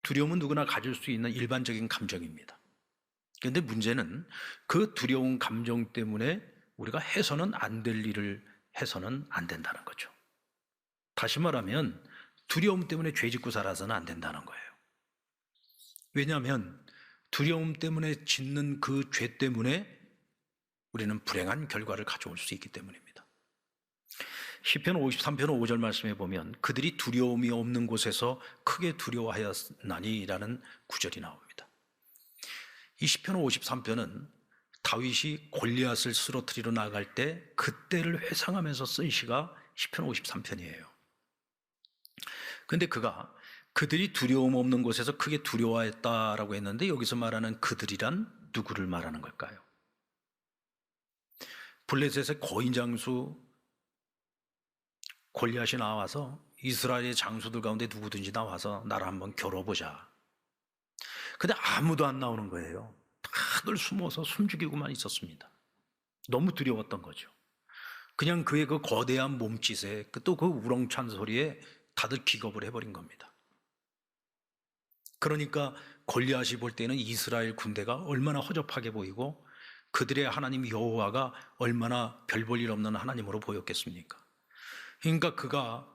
두려움은 누구나 가질 수 있는 일반적인 감정입니다. 그런데 문제는 그 두려운 감정 때문에 우리가 해서는 안 될 일을 해서는 안 된다는 거죠. 다시 말하면 두려움 때문에 죄 짓고 살아서는 안 된다는 거예요. 왜냐하면 두려움 때문에 짓는 그 죄 때문에 우리는 불행한 결과를 가져올 수 있기 때문입니다. 시편 53편 5절 말씀에 보면 그들이 두려움이 없는 곳에서 크게 두려워하였나니라는 구절이 나옵니다. 이 시편 53편은 다윗이 골리앗을 쓰러뜨리러 나갈 때 그때를 회상하면서 쓴 시가 시편 53편이에요. 그런데 그들이 두려움 없는 곳에서 크게 두려워했다라고 했는데 여기서 말하는 그들이란 누구를 말하는 걸까요? 블레셋의 거인 장수 골리앗이 나와서 이스라엘의 장수들 가운데 누구든지 나와서 나를 한번 겨뤄보자. 근데 아무도 안 나오는 거예요. 다들 숨어서 숨죽이고만 있었습니다. 너무 두려웠던 거죠. 그냥 그의 그 거대한 몸짓에 또 그 우렁찬 소리에 다들 기겁을 해버린 겁니다. 그러니까 골리앗이 볼 때는 이스라엘 군대가 얼마나 허접하게 보이고 그들의 하나님 여호와가 얼마나 별 볼 일 없는 하나님으로 보였겠습니까? 그러니까 그가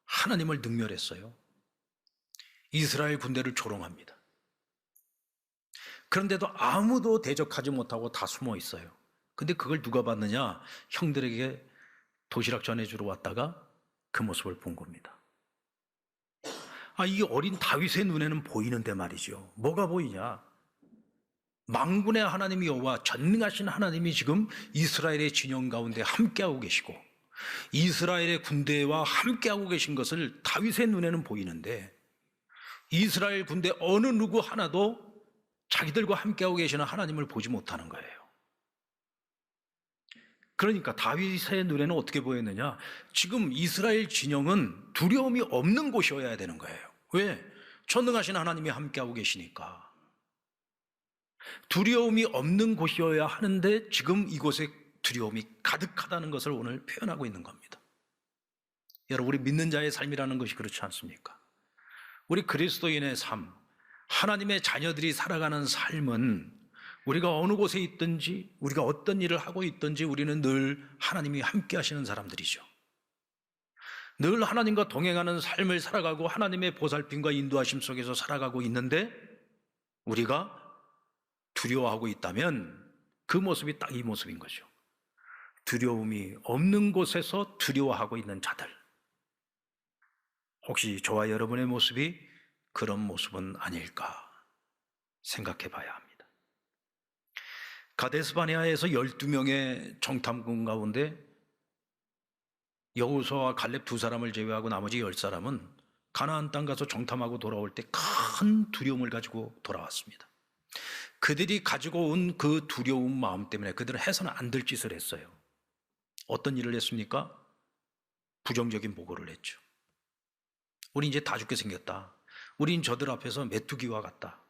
하나님을 능멸했어요. 이스라엘 군대를 조롱합니다. 그런데도 아무도 대적하지 못하고 다 숨어 있어요. 근데 그걸 누가 봤느냐? 형들에게 도시락 전해주러 왔다가 그 모습을 본 겁니다. 이 어린 다윗의 눈에는 보이는데 말이죠. 뭐가 보이냐? 만군의 하나님 여호와, 전능하신 하나님이 지금 이스라엘의 진영 가운데 함께하고 계시고 이스라엘의 군대와 함께하고 계신 것을 다윗의 눈에는 보이는데 이스라엘 군대 어느 누구 하나도 자기들과 함께하고 계시는 하나님을 보지 못하는 거예요. 그러니까 다윗의 눈에는 어떻게 보였느냐? 지금 이스라엘 진영은 두려움이 없는 곳이어야 되는 거예요. 왜? 전능하신 하나님이 함께하고 계시니까. 두려움이 없는 곳이어야 하는데 지금 이곳에 두려움이 가득하다는 것을 오늘 표현하고 있는 겁니다. 여러분, 우리 믿는 자의 삶이라는 것이 그렇지 않습니까? 우리 그리스도인의 삶, 하나님의 자녀들이 살아가는 삶은 우리가 어느 곳에 있든지 우리가 어떤 일을 하고 있든지 우리는 늘 하나님이 함께 하시는 사람들이죠. 늘 하나님과 동행하는 삶을 살아가고 하나님의 보살핌과 인도하심 속에서 살아가고 있는데 우리가 두려워하고 있다면 그 모습이 딱 이 모습인 거죠. 두려움이 없는 곳에서 두려워하고 있는 자들. 혹시 저와 여러분의 모습이 그런 모습은 아닐까 생각해 봐야 합니다. 가데스바네아에서 12명의 정탐꾼 가운데 여호수아와 갈렙 두 사람을 제외하고 나머지 10사람은 가나안 땅 가서 정탐하고 돌아올 때 큰 두려움을 가지고 돌아왔습니다. 그들이 가지고 온 그 두려운 마음 때문에 그들은 해서는 안 될 짓을 했어요. 어떤 일을 했습니까? 부정적인 보고를 했죠. 우리 이제 다 죽게 생겼다. 우린 저들 앞에서 메뚜기와 같다.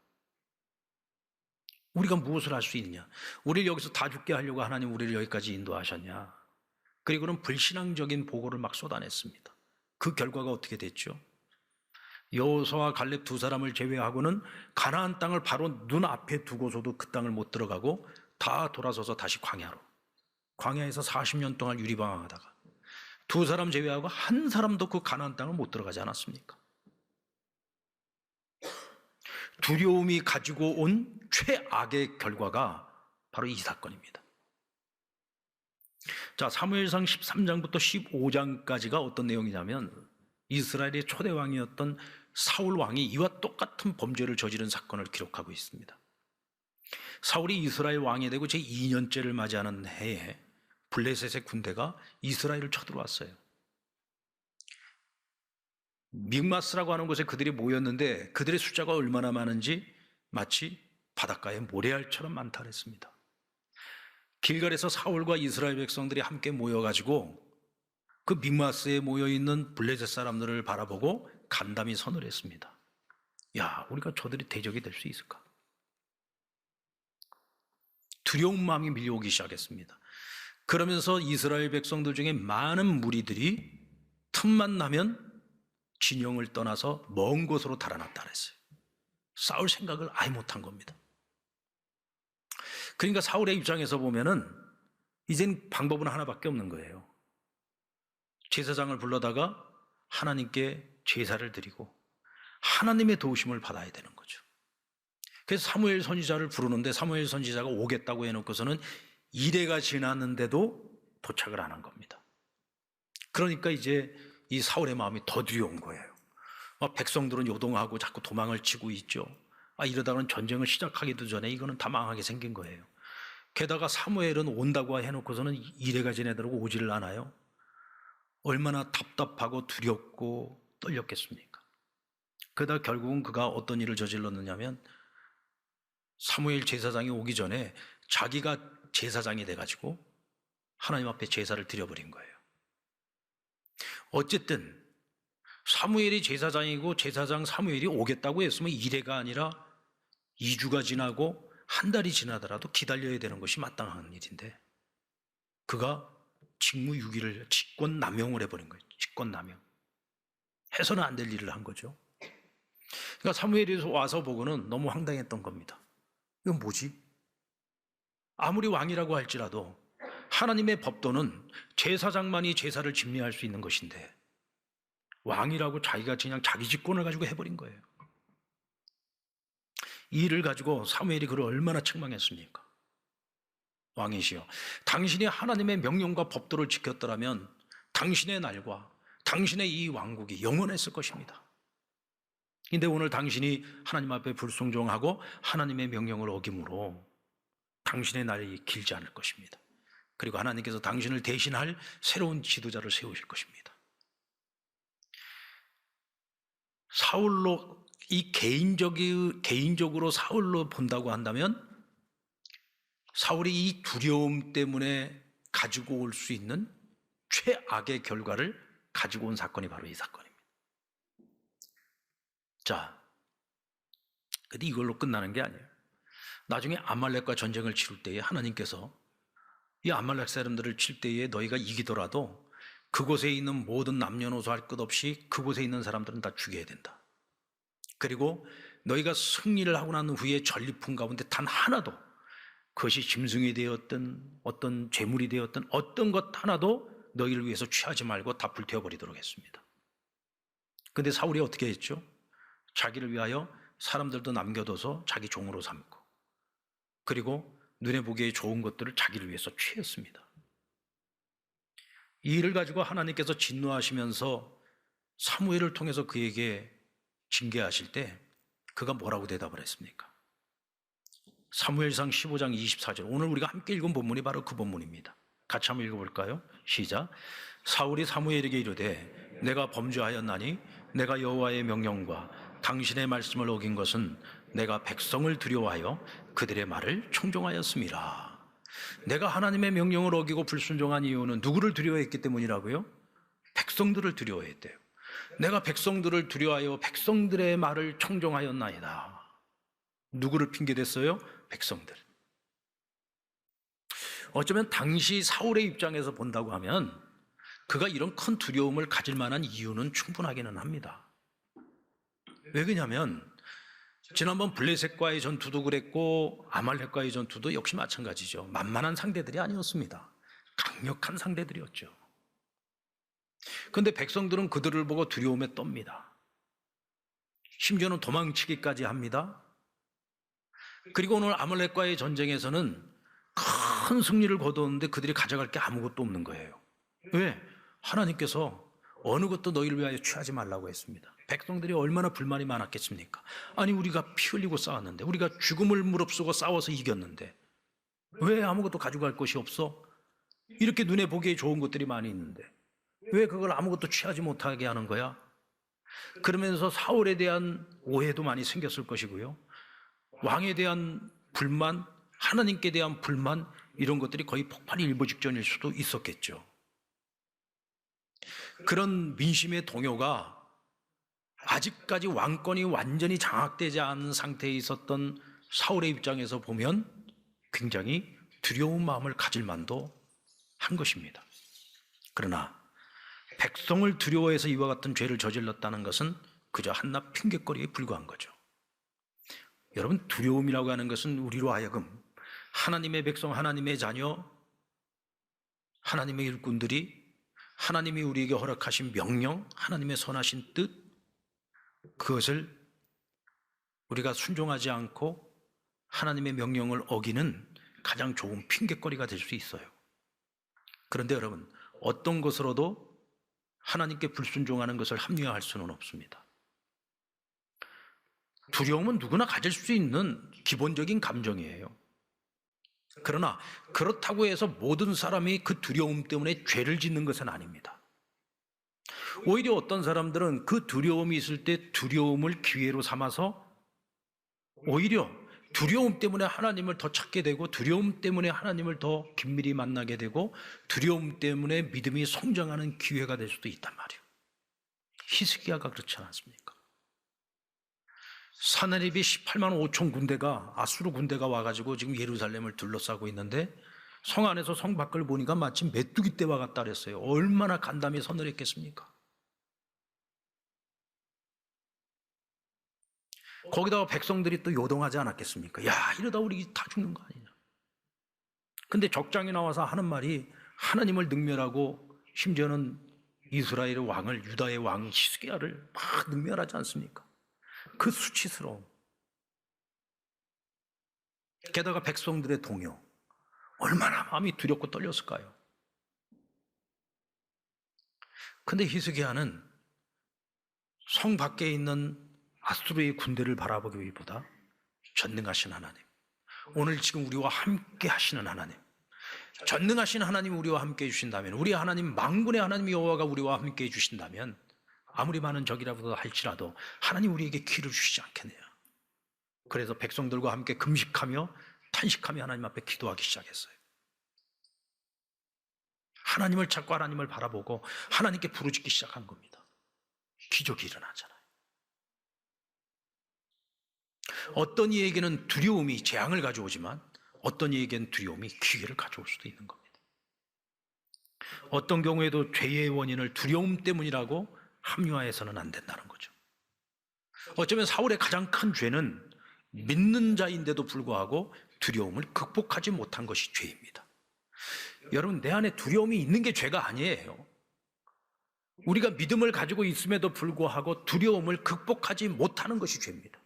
우리가 무엇을 할 수 있냐? 우리를 여기서 다 죽게 하려고 하나님 우리를 여기까지 인도하셨냐? 그리고는 불신앙적인 보고를 막 쏟아냈습니다. 그 결과가 어떻게 됐죠? 여호수아와 갈렙 두 사람을 제외하고는 가나안 땅을 바로 눈앞에 두고서도 그 땅을 못 들어가고 다 돌아서서 다시 광야에서 40년 동안 유리방황하다가 두 사람 제외하고 한 사람도 그 가나안 땅을 못 들어가지 않았습니까? 두려움이 가지고 온 최악의 결과가 바로 이 사건입니다. 자, 사무엘상 13장부터 15장까지가 어떤 내용이냐면 이스라엘의 초대 왕이었던 사울 왕이 이와 똑같은 범죄를 저지른 사건을 기록하고 있습니다. 사울이 이스라엘 왕이 되고 제2년째를 맞이하는 해에 블레셋의 군대가 이스라엘을 쳐들어왔어요. 믹마스라고 하는 곳에 그들이 모였는데 그들의 숫자가 얼마나 많은지 마치 바닷가의 모래알처럼 많다 그랬습니다. 길갈에서 사울과 이스라엘 백성들이 함께 모여가지고 그 믹마스에 모여있는 블레셋 사람들을 바라보고 간담이 선을 했습니다. 야, 우리가 저들이 대적이 될 수 있을까? 두려운 마음이 밀려오기 시작했습니다. 그러면서 이스라엘 백성들 중에 많은 무리들이 틈만 나면 진영을 떠나서 먼 곳으로 달아났다 그랬어요. 싸울 생각을 아예 못한 겁니다. 그러니까 사울의 입장에서 보면은 이젠 방법은 하나밖에 없는 거예요. 제사장을 불러다가 하나님께 제사를 드리고 하나님의 도우심을 받아야 되는 거죠. 그래서 사무엘 선지자를 부르는데 사무엘 선지자가 오겠다고 해놓고서는 이래가 지났는데도 도착을 안 한 겁니다. 그러니까 이제 이 사울의 마음이 더 두려운 거예요. 막 백성들은 요동하고 자꾸 도망을 치고 있죠. 이러다가는 전쟁을 시작하기도 전에 이거는 다 망하게 생긴 거예요. 게다가 사무엘은 온다고 해놓고서는 이래가 지내도록 오지를 않아요. 얼마나 답답하고 두렵고 떨렸겠습니까? 그러다 결국은 그가 어떤 일을 저질렀느냐면 사무엘 제사장이 오기 전에 자기가 제사장이 돼가지고 하나님 앞에 제사를 드려버린 거예요. 어쨌든 사무엘이 제사장이고 제사장 사무엘이 오겠다고 했으면 이래가 아니라 2주가 지나고 한 달이 지나더라도 기다려야 되는 것이 마땅한 일인데 그가 직무유기를 직권남용을 해버린 거예요. 직권남용. 해서는 안 될 일을 한 거죠. 그러니까 사무엘이 와서 보고는 너무 황당했던 겁니다. 이건 뭐지? 아무리 왕이라고 할지라도 하나님의 법도는 제사장만이 제사를 집례할 수 있는 것인데 왕이라고 자기가 그냥 자기 직권을 가지고 해버린 거예요. 이 일을 가지고 사무엘이 그를 얼마나 책망했습니까? 왕이시여, 당신이 하나님의 명령과 법도를 지켰더라면 당신의 날과 당신의 이 왕국이 영원했을 것입니다. 근데 오늘 당신이 하나님 앞에 불순종하고 하나님의 명령을 어김으로 당신의 날이 길지 않을 것입니다. 그리고 하나님께서 당신을 대신할 새로운 지도자를 세우실 것입니다. 사울로 이 개인적으로 사울로 본다고 한다면 사울이 이 두려움 때문에 가지고 올 수 있는 최악의 결과를 가지고 온 사건이 바로 이 사건입니다. 자, 근데 이걸로 끝나는 게 아니에요. 나중에 아말렉과 전쟁을 치를 때에 하나님께서 이 아말렉 사람들을 칠 때에 너희가 이기더라도 그곳에 있는 모든 남녀노소 할 것 없이 그곳에 있는 사람들은 다 죽여야 된다. 그리고 너희가 승리를 하고 난 후에 전리품 가운데 단 하나도 그것이 짐승이 되었든 어떤 재물이 되었든 어떤 것 하나도 너희를 위해서 취하지 말고 다 불태워버리도록 했습니다. 근데 사울이 어떻게 했죠? 자기를 위하여 사람들도 남겨둬서 자기 종으로 삼고 그리고 눈에 보기에 좋은 것들을 자기를 위해서 취했습니다. 이 일을 가지고 하나님께서 진노하시면서 사무엘을 통해서 그에게 징계하실 때 그가 뭐라고 대답을 했습니까? 사무엘상 15장 24절, 오늘 우리가 함께 읽은 본문이 바로 그 본문입니다. 같이 한번 읽어볼까요? 시작. 사울이 사무엘에게 이르되 내가 범죄하였나니 내가 여호와의 명령과 당신의 말씀을 어긴 것은 내가 백성을 두려워하여 그들의 말을 청종하였음이라. 내가 하나님의 명령을 어기고 불순종한 이유는 누구를 두려워했기 때문이라고요? 백성들을 두려워했대요. 내가 백성들을 두려워하여 백성들의 말을 청종하였나이다. 누구를 핑계댔어요? 백성들. 어쩌면 당시 사울의 입장에서 본다고 하면 그가 이런 큰 두려움을 가질 만한 이유는 충분하기는 합니다. 왜 그러냐면 지난번 블레셋과의 전투도 그랬고 아말렉과의 전투도 역시 마찬가지죠. 만만한 상대들이 아니었습니다. 강력한 상대들이었죠. 그런데 백성들은 그들을 보고 두려움에 떱니다. 심지어는 도망치기까지 합니다. 그리고 오늘 아말렉과의 전쟁에서는 큰 승리를 거두었는데 그들이 가져갈 게 아무것도 없는 거예요. 왜? 하나님께서 어느 것도 너희를 위하여 취하지 말라고 했습니다. 백성들이 얼마나 불만이 많았겠습니까? 아니 우리가 피 흘리고 싸웠는데, 우리가 죽음을 무릅쓰고 싸워서 이겼는데 왜 아무것도 가져갈 것이 없어? 이렇게 눈에 보기에 좋은 것들이 많이 있는데 왜 그걸 아무것도 취하지 못하게 하는 거야? 그러면서 사울에 대한 오해도 많이 생겼을 것이고요, 왕에 대한 불만, 하나님께 대한 불만, 이런 것들이 거의 폭발이 일보 직전일 수도 있었겠죠. 그런 민심의 동요가 아직까지 왕권이 완전히 장악되지 않은 상태에 있었던 사울의 입장에서 보면 굉장히 두려운 마음을 가질 만도 한 것입니다. 그러나 백성을 두려워해서 이와 같은 죄를 저질렀다는 것은 그저 한낱 핑곗거리에 불과한 거죠. 여러분, 두려움이라고 하는 것은 우리로 하여금 하나님의 백성, 하나님의 자녀, 하나님의 일꾼들이 하나님이 우리에게 허락하신 명령, 하나님의 선하신 뜻, 그것을 우리가 순종하지 않고 하나님의 명령을 어기는 가장 좋은 핑곗거리가 될 수 있어요. 그런데 여러분, 어떤 것으로도 하나님께 불순종하는 것을 합리화할 수는 없습니다. 두려움은 누구나 가질 수 있는 기본적인 감정이에요. 그러나 그렇다고 해서 모든 사람이 그 두려움 때문에 죄를 짓는 것은 아닙니다. 오히려 어떤 사람들은 그 두려움이 있을 때 두려움을 기회로 삼아서 오히려 두려움 때문에 하나님을 더 찾게 되고, 두려움 때문에 하나님을 더 긴밀히 만나게 되고, 두려움 때문에 믿음이 성장하는 기회가 될 수도 있단 말이에요. 히스기야가 그렇지 않았습니까? 사내립이 18만 5천 군대가, 아수르 군대가 와가지고 지금 예루살렘을 둘러싸고 있는데 성 안에서 성 밖을 보니까 마치 메뚜기 떼와 같다 그랬어요. 얼마나 간담이 서늘했겠습니까? 거기다가 백성들이 또 요동하지 않았겠습니까? 야, 이러다 우리 다 죽는 거 아니냐. 근데 적장이 나와서 하는 말이 하나님을 능멸하고 심지어는 이스라엘의 왕을, 유다의 왕 히스기야를 막 능멸하지 않습니까? 그 수치스러움. 게다가 백성들의 동요. 얼마나 마음이 두렵고 떨렸을까요? 근데 히스기야는 성 밖에 있는 아수르의 군대를 바라보기보다 전능하신 하나님, 오늘 지금 우리와 함께 하시는 하나님, 전능하신 하나님 우리와 함께 해주신다면, 우리 하나님 만군의 하나님 여호와가 우리와 함께 해주신다면 아무리 많은 적이라도 할지라도 하나님 우리에게 기를 주시지 않겠느냐. 그래서 백성들과 함께 금식하며 탄식하며 하나님 앞에 기도하기 시작했어요. 하나님을 찾고 하나님을 바라보고 하나님께 부르짖기 시작한 겁니다. 기적이 일어나잖아요. 어떤 이에게는 두려움이 재앙을 가져오지만 어떤 이에게는 두려움이 기회를 가져올 수도 있는 겁니다. 어떤 경우에도 죄의 원인을 두려움 때문이라고 합리화해서는 안 된다는 거죠. 어쩌면 사울의 가장 큰 죄는 믿는 자인데도 불구하고 두려움을 극복하지 못한 것이 죄입니다. 여러분, 내 안에 두려움이 있는 게 죄가 아니에요. 우리가 믿음을 가지고 있음에도 불구하고 두려움을 극복하지 못하는 것이 죄입니다.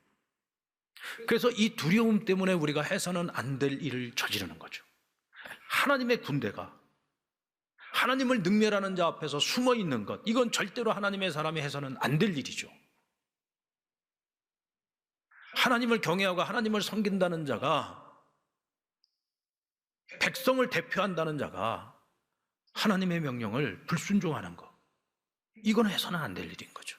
그래서 이 두려움 때문에 우리가 해서는 안 될 일을 저지르는 거죠. 하나님의 군대가 하나님을 능멸하는 자 앞에서 숨어 있는 것, 이건 절대로 하나님의 사람이 해서는 안 될 일이죠. 하나님을 경외하고 하나님을 섬긴다는 자가, 백성을 대표한다는 자가 하나님의 명령을 불순종하는 것, 이건 해서는 안 될 일인 거죠.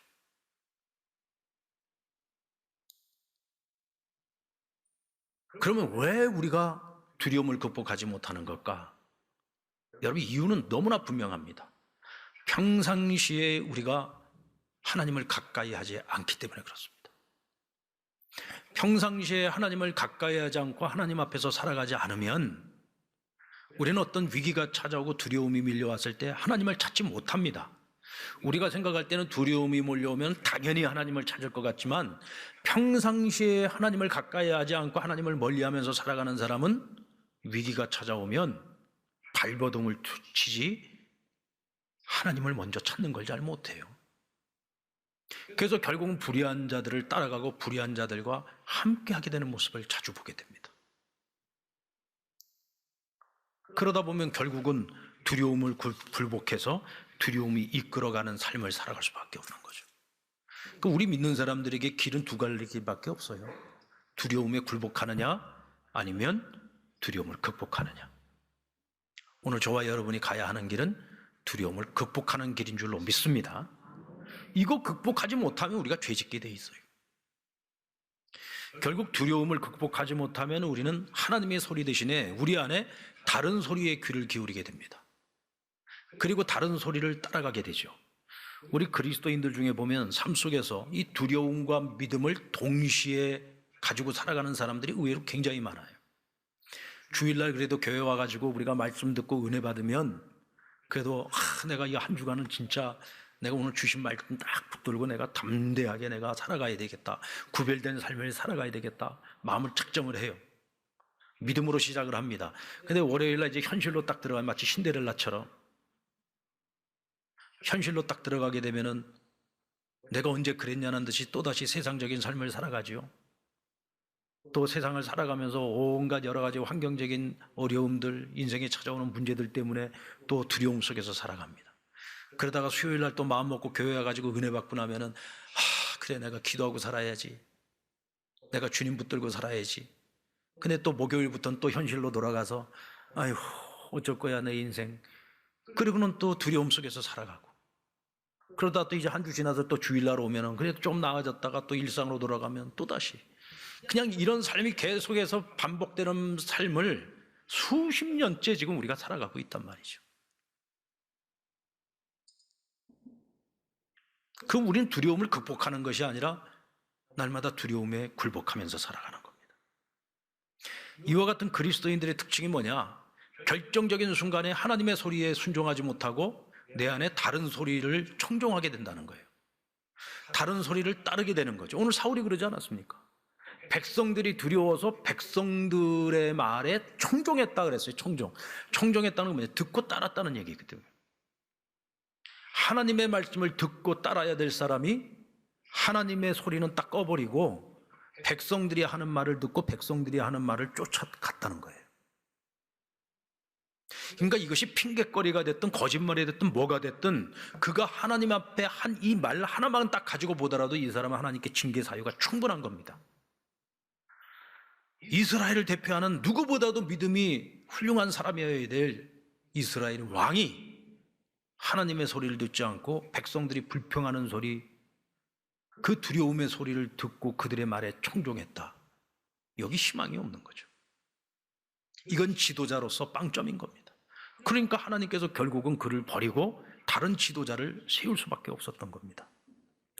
그러면 왜 우리가 두려움을 극복하지 못하는 걸까? 여러분, 이유는 너무나 분명합니다. 평상시에 우리가 하나님을 가까이 하지 않기 때문에 그렇습니다. 평상시에 하나님을 가까이 하지 않고 하나님 앞에서 살아가지 않으면 우리는 어떤 위기가 찾아오고 두려움이 밀려왔을 때 하나님을 찾지 못합니다. 우리가 생각할 때는 두려움이 몰려오면 당연히 하나님을 찾을 것 같지만 평상시에 하나님을 가까이 하지 않고 하나님을 멀리하면서 살아가는 사람은 위기가 찾아오면 발버둥을 치지 하나님을 먼저 찾는 걸 잘 못해요. 그래서 결국은 불의한 자들을 따라가고 불의한 자들과 함께하게 되는 모습을 자주 보게 됩니다. 그러다 보면 결국은 두려움을 굴복해서 두려움이 이끌어가는 삶을 살아갈 수밖에 없는 거죠. 우리 믿는 사람들에게 길은 두 가지 길밖에 없어요. 두려움에 굴복하느냐, 아니면 두려움을 극복하느냐. 오늘 저와 여러분이 가야 하는 길은 두려움을 극복하는 길인 줄로 믿습니다. 이거 극복하지 못하면 우리가 죄짓게 돼 있어요. 결국 두려움을 극복하지 못하면 우리는 하나님의 소리 대신에 우리 안에 다른 소리에 귀를 기울이게 됩니다. 그리고 다른 소리를 따라가게 되죠. 우리 그리스도인들 중에 보면 삶 속에서 이 두려움과 믿음을 동시에 가지고 살아가는 사람들이 의외로 굉장히 많아요. 주일날 그래도 교회 와가지고 우리가 말씀 듣고 은혜 받으면 그래도 내가 이 한 주간은 진짜 내가 오늘 주신 말씀 딱 붙들고 내가 담대하게 내가 살아가야 되겠다. 구별된 삶을 살아가야 되겠다. 마음을 측정을 해요. 믿음으로 시작을 합니다. 근데 월요일날 이제 현실로 딱 들어가면 마치 신데렐라처럼 현실로 딱 들어가게 되면은 내가 언제 그랬냐는 듯이 또다시 세상적인 삶을 살아가지요. 또 세상을 살아가면서 온갖 여러 가지 환경적인 어려움들, 인생에 찾아오는 문제들 때문에 또 두려움 속에서 살아갑니다. 그러다가 수요일날 또 마음 먹고 교회 와가지고 은혜 받고 나면은 그래 내가 기도하고 살아야지. 내가 주님 붙들고 살아야지. 근데 또 목요일부터는 또 현실로 돌아가서 아이고 어쩔 거야 내 인생. 그리고는 또 두려움 속에서 살아가고 그러다 또 이제 한 주 지나서 또 주일날 오면은 그래도 좀 나아졌다가 또 일상으로 돌아가면 또다시 그냥 이런 삶이 계속해서 반복되는 삶을 수십 년째 지금 우리가 살아가고 있단 말이죠. 그럼 우리는 두려움을 극복하는 것이 아니라 날마다 두려움에 굴복하면서 살아가는 겁니다. 이와 같은 그리스도인들의 특징이 뭐냐? 결정적인 순간에 하나님의 소리에 순종하지 못하고 내 안에 다른 소리를 청종하게 된다는 거예요. 다른 소리를 따르게 되는 거죠. 오늘 사울이 그러지 않았습니까? 백성들이 두려워서 백성들의 말에 청종했다 그랬어요. 청종했다는 건 뭐예요? 듣고 따랐다는 얘기거든요. 하나님의 말씀을 듣고 따라야 될 사람이 하나님의 소리는 딱 꺼버리고 백성들이 하는 말을 듣고 백성들이 하는 말을 쫓아갔다는 거예요. 그러니까 이것이 핑계거리가 됐든 거짓말이 됐든 뭐가 됐든 그가 하나님 앞에 한 이 말 하나만 딱 가지고 보더라도 이 사람은 하나님께 징계 사유가 충분한 겁니다. 이스라엘을 대표하는 누구보다도 믿음이 훌륭한 사람이어야 될 이스라엘 왕이 하나님의 소리를 듣지 않고 백성들이 불평하는 소리, 그 두려움의 소리를 듣고 그들의 말에 청종했다. 여기 희망이 없는 거죠. 이건 지도자로서 빵점인 겁니다. 그러니까 하나님께서 결국은 그를 버리고 다른 지도자를 세울 수밖에 없었던 겁니다.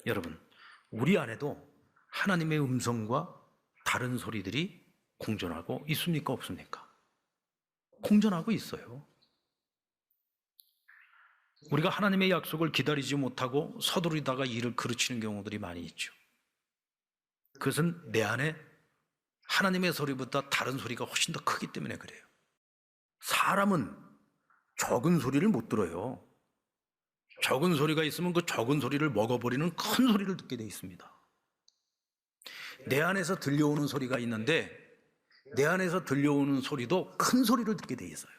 여러분, 우리 안에도 하나님의 음성과 다른 소리들이 공존하고 있습니까? 없습니까? 공존하고 있어요. 우리가 하나님의 약속을 기다리지 못하고 서두르다가 일을 그르치는 경우들이 많이 있죠. 그것은 내 안에 하나님의 소리보다 다른 소리가 훨씬 더 크기 때문에 그래요. 사람은 적은 소리를 못 들어요. 적은 소리가 있으면 그 적은 소리를 먹어버리는 큰 소리를 듣게 돼 있습니다. 내 안에서 들려오는 소리가 있는데 내 안에서 들려오는 소리도 큰 소리를 듣게 돼 있어요.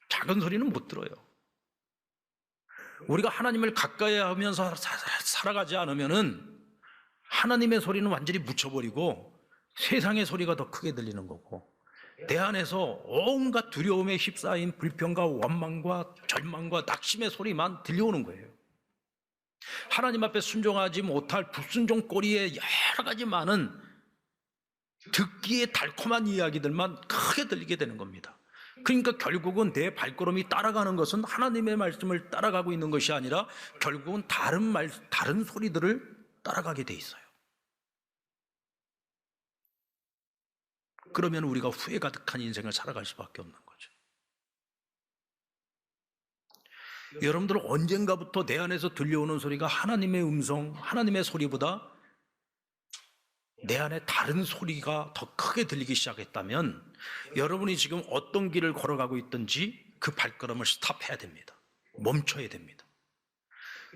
작은 소리는 못 들어요. 우리가 하나님을 가까이 하면서 살아가지 않으면은 하나님의 소리는 완전히 묻혀버리고 세상의 소리가 더 크게 들리는 거고 내 안에서 온갖 두려움에 휩싸인 불평과 원망과 절망과 낙심의 소리만 들려오는 거예요. 하나님 앞에 순종하지 못할 불순종 꼬리에 여러 가지 많은 듣기에 달콤한 이야기들만 크게 들리게 되는 겁니다. 그러니까 결국은 내 발걸음이 따라가는 것은 하나님의 말씀을 따라가고 있는 것이 아니라 결국은 다른 소리들을 따라가게 돼 있어요. 그러면 우리가 후회 가득한 인생을 살아갈 수밖에 없는 거죠. 여러분들 언젠가부터 내 안에서 들려오는 소리가 하나님의 음성, 하나님의 소리보다 내 안에 다른 소리가 더 크게 들리기 시작했다면 여러분이 지금 어떤 길을 걸어가고 있든지 그 발걸음을 스탑해야 됩니다. 멈춰야 됩니다.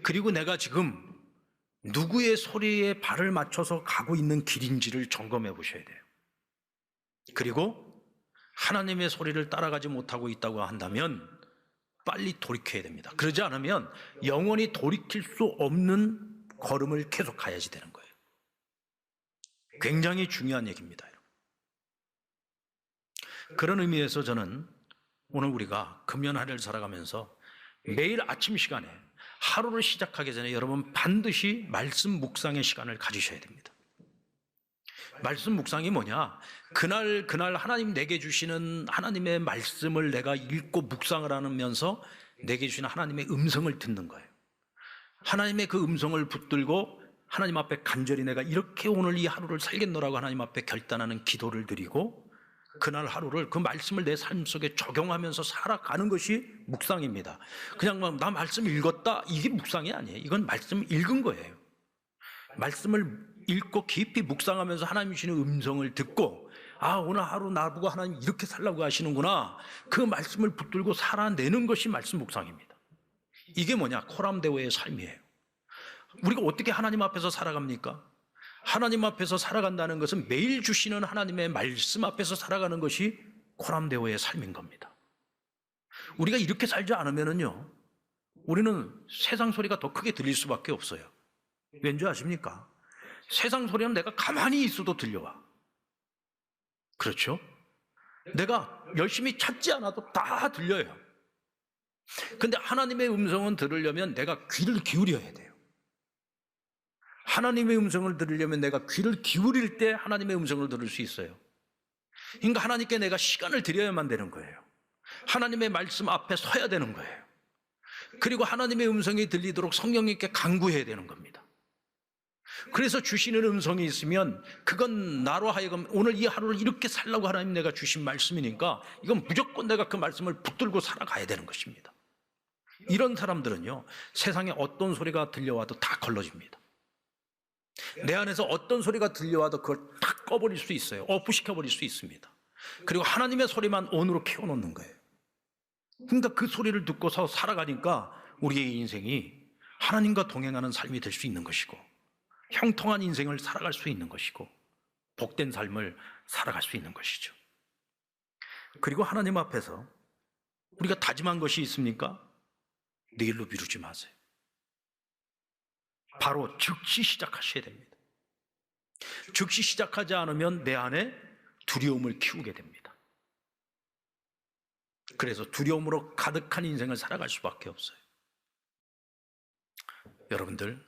그리고 내가 지금 누구의 소리에 발을 맞춰서 가고 있는 길인지를 점검해 보셔야 돼요. 그리고 하나님의 소리를 따라가지 못하고 있다고 한다면 빨리 돌이켜야 됩니다. 그러지 않으면 영원히 돌이킬 수 없는 걸음을 계속 가야지 되는 거예요. 굉장히 중요한 얘기입니다. 그런 의미에서 저는 오늘 우리가 금년 한 해를 살아가면서 매일 아침 시간에 하루를 시작하기 전에 여러분 반드시 말씀 묵상의 시간을 가지셔야 됩니다. 말씀 묵상이 뭐냐? 그날 하나님 내게 주시는 하나님의 말씀을 내가 읽고 묵상을 하면서 내게 주시는 하나님의 음성을 듣는 거예요. 하나님의 그 음성을 붙들고 하나님 앞에 간절히 내가 이렇게 오늘 이 하루를 살겠노라고 하나님 앞에 결단하는 기도를 드리고 그날 하루를 그 말씀을 내 삶 속에 적용하면서 살아가는 것이 묵상입니다. 그냥 막 나 말씀 읽었다 이게 묵상이 아니에요. 이건 말씀 읽은 거예요. 말씀을 읽고 깊이 묵상하면서 하나님 주시는 음성을 듣고 오늘 하루 나보고 하나님 이렇게 살라고 하시는구나. 그 말씀을 붙들고 살아내는 것이 말씀 묵상입니다. 이게 뭐냐? 코람데오의 삶이에요. 우리가 어떻게 하나님 앞에서 살아갑니까? 하나님 앞에서 살아간다는 것은 매일 주시는 하나님의 말씀 앞에서 살아가는 것이 코람데오의 삶인 겁니다. 우리가 이렇게 살지 않으면요, 우리는 세상 소리가 더 크게 들릴 수밖에 없어요. 왠지 아십니까? 세상 소리는 내가 가만히 있어도 들려와. 그렇죠? 내가 열심히 찾지 않아도 다 들려요. 근데 하나님의 음성은 들으려면 내가 귀를 기울여야 돼요. 하나님의 음성을 들으려면 내가 귀를 기울일 때 하나님의 음성을 들을 수 있어요. 그러니까 하나님께 내가 시간을 드려야만 되는 거예요. 하나님의 말씀 앞에 서야 되는 거예요. 그리고 하나님의 음성이 들리도록 성령님께 간구해야 되는 겁니다. 그래서 주시는 음성이 있으면 그건 나로 하여금 오늘 이 하루를 이렇게 살라고 하나님 내가 주신 말씀이니까 이건 무조건 내가 그 말씀을 붙들고 살아가야 되는 것입니다. 이런 사람들은요, 세상에 어떤 소리가 들려와도 다 걸러집니다. 내 안에서 어떤 소리가 들려와도 그걸 탁 꺼버릴 수 있어요. 오프시켜버릴 수 있습니다. 그리고 하나님의 소리만 온으로 키워놓는 거예요. 그러니까 그 소리를 듣고서 살아가니까 우리의 인생이 하나님과 동행하는 삶이 될 수 있는 것이고, 형통한 인생을 살아갈 수 있는 것이고, 복된 삶을 살아갈 수 있는 것이죠. 그리고 하나님 앞에서 우리가 다짐한 것이 있습니까? 내일로 미루지 마세요. 바로 즉시 시작하셔야 됩니다. 즉시 시작하지 않으면 내 안에 두려움을 키우게 됩니다. 그래서 두려움으로 가득한 인생을 살아갈 수밖에 없어요. 여러분들,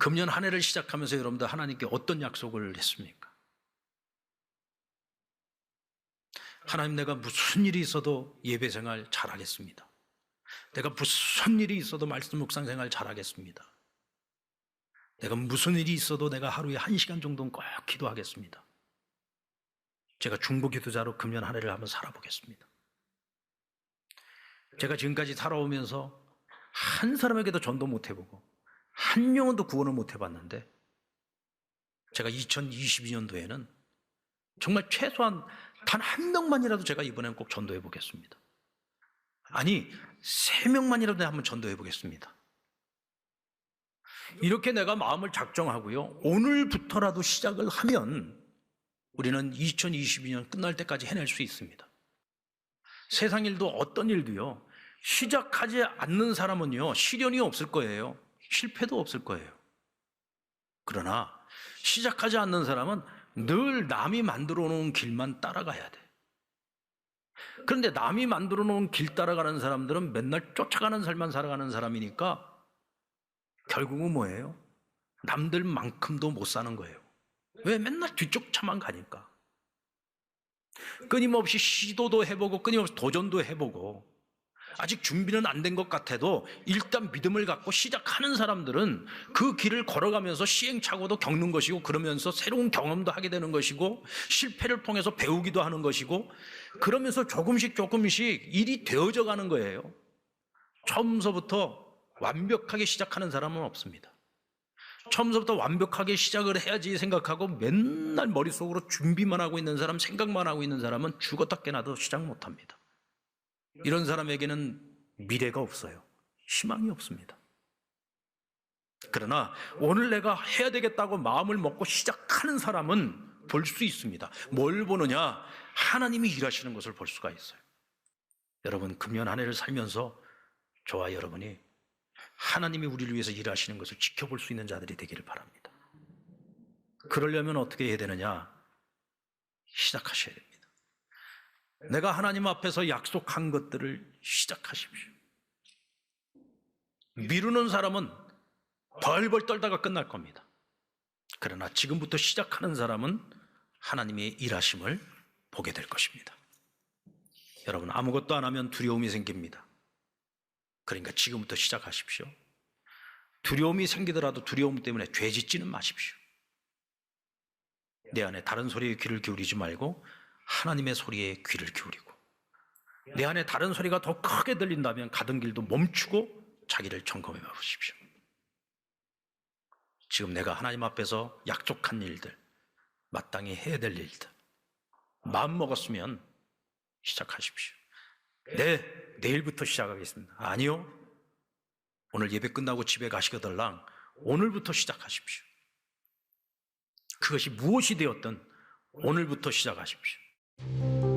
금년 한 해를 시작하면서 여러분들 하나님께 어떤 약속을 했습니까? 하나님, 내가 무슨 일이 있어도 예배 생활 잘하겠습니다. 내가 무슨 일이 있어도 말씀 묵상 생활 잘하겠습니다. 내가 무슨 일이 있어도 내가 하루에 1시간 정도는 꼭 기도하겠습니다. 제가 중보 기도자로 금년 한 해를 한번 살아보겠습니다. 제가 지금까지 살아오면서 한 사람에게도 전도 못 해보고 한 영혼도 구원을 못 해봤는데, 제가 2022년도에는 정말 최소한 단 한 명만이라도 제가 이번엔 꼭 전도해 보겠습니다. 아니, 3명만이라도 한번 전도해 보겠습니다. 이렇게 내가 마음을 작정하고요, 오늘부터라도 시작을 하면 우리는 2022년 끝날 때까지 해낼 수 있습니다. 세상 일도 어떤 일도요, 시작하지 않는 사람은요, 시련이 없을 거예요. 실패도 없을 거예요. 그러나 시작하지 않는 사람은 늘 남이 만들어 놓은 길만 따라가야 돼. 그런데 남이 만들어 놓은 길 따라가는 사람들은 맨날 쫓아가는 삶만 살아가는 사람이니까 결국은 뭐예요? 남들만큼도 못 사는 거예요. 왜? 맨날 뒤쪽 차만 가니까. 끊임없이 시도도 해보고 끊임없이 도전도 해보고, 아직 준비는 안 된 것 같아도 일단 믿음을 갖고 시작하는 사람들은 그 길을 걸어가면서 시행착오도 겪는 것이고, 그러면서 새로운 경험도 하게 되는 것이고, 실패를 통해서 배우기도 하는 것이고, 그러면서 조금씩 일이 되어져 가는 거예요. 처음서부터 완벽하게 시작하는 사람은 없습니다. 처음부터 완벽하게 시작을 해야지 생각하고 맨날 머릿속으로 준비만 하고 있는 사람, 생각만 하고 있는 사람은 죽었다 깨나도 시작 못합니다. 이런 사람에게는 미래가 없어요. 희망이 없습니다. 그러나 오늘 내가 해야 되겠다고 마음을 먹고 시작하는 사람은 볼 수 있습니다. 뭘 보느냐? 하나님이 일하시는 것을 볼 수가 있어요. 여러분, 금년 한 해를 살면서 저와 여러분이 하나님이 우리를 위해서 일하시는 것을 지켜볼 수 있는 자들이 되기를 바랍니다. 그러려면 어떻게 해야 되느냐? 시작하셔야 됩니다. 내가 하나님 앞에서 약속한 것들을 시작하십시오. 미루는 사람은 벌벌 떨다가 끝날 겁니다. 그러나 지금부터 시작하는 사람은 하나님의 일하심을 보게 될 것입니다. 여러분, 아무것도 안 하면 두려움이 생깁니다. 그러니까 지금부터 시작하십시오. 두려움이 생기더라도 두려움 때문에 죄 짓지는 마십시오. 내 안에 다른 소리에 귀를 기울이지 말고 하나님의 소리에 귀를 기울이고, 내 안에 다른 소리가 더 크게 들린다면 가던 길도 멈추고 자기를 점검해 보십시오. 지금 내가 하나님 앞에서 약속한 일들, 마땅히 해야 될 일들, 마음 먹었으면 시작하십시오. 네, 내일부터 시작하겠습니다. 아니요, 오늘 예배 끝나고 집에 가시거들랑 오늘부터 시작하십시오. 그것이 무엇이 되었든 오늘부터 시작하십시오.